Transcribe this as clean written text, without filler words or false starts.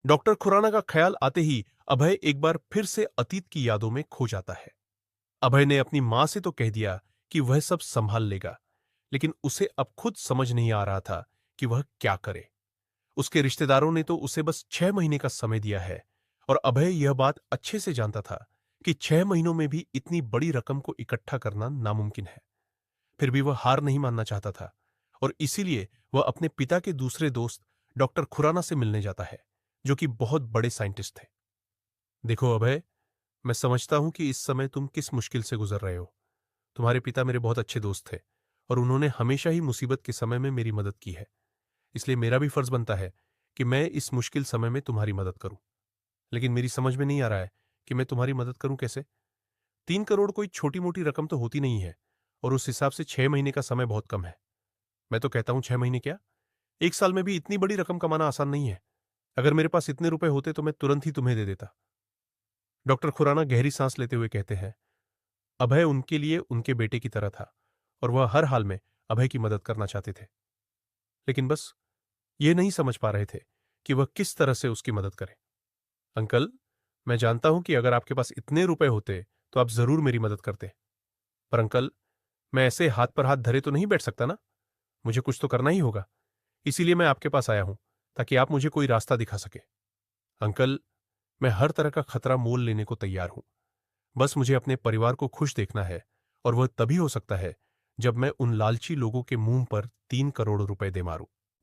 Doctor Khurana का ख्याल आते ही अभय एक बार फिर से अतीत की यादों में खो जाता है। अभय ने अपनी मां से तो कह दिया कि वह सब संभाल लेगा, लेकिन उसे अब खुद समझ नहीं आ रहा था कि वह क्या करे। उसके रिश्तेदारों ने तो उसे बस 6 महीने का समय दिया है, और अभय यह बात अच्छे से जानता था कि 6 महीनों में भी इतनी बड़ी रकम को इकट्ठा करना नामुमकिन है। फिर भी वह हार नहीं मानना चाहता था, और इसीलिए वह अपने पिता के दूसरे दोस्त डॉक्टर खुराना से मिलने जाता है, जो कि बहुत बड़े साइंटिस्ट थे। देखो अभय, मैं समझता हूं कि इस समय तुम किस मुश्किल से गुजर रहे हो। तुम्हारे पिता मेरे बहुत अच्छे दोस्त थे, और उन्होंने हमेशा ही मुसीबत के समय में मेरी मदद की है। इसलिए मेरा भी फर्ज बनता है कि मैं इस मुश्किल समय में तुम्हारी मदद करूं। लेकिन मेरी समझ में नहीं आ रहा है कि मैं तुम्हारी मदद करूं कैसे। 3 करोड़ कोई छोटी मोटी रकम तो होती नहीं है, और उस हिसाब से 6 महीने का समय बहुत कम है। मैं तो कहता हूं 6 महीने क्या, 1 साल में भी इतनी बड़ी रकम कमाना आसान नहीं है। अगर मेरे पास इतने रुपए होते तो मैं तुरंत ही तुम्हें दे देता। डॉक्टर खुराना गहरी सांस लेते हुए कहते हैं, अभय उनके लिए उनके बेटे की तरह था, और वह हर हाल में अभय की मदद करना चाहते थे। लेकिन बस ये नहीं समझ पा रहे थे कि वह किस तरह से उसकी मदद करें। अंकल, मैं जानता हूं कि अगर आपके पास इतने रुपए होते तो आप जरूर मेरी मदद करते। पर अंकल, मैं ऐसे हाथ पर हाथ धरे तो नहीं बैठ सकता ना। मुझे कुछ तो करना ही होगा। इसीलिए मैं आपके पास आया हूं, ताकि आप मुझे कोई रास्ता दिखा सके। अंकल, मैं हर तरह का खतरा मोल लेने को तैयार हूं। बस मुझे अपने परिवार को खुश देखना है, और वह तभी हो सकता है जब मैं उन लालची लोगों के मुंह पर 3 करोड़ रुपए दे मारूं।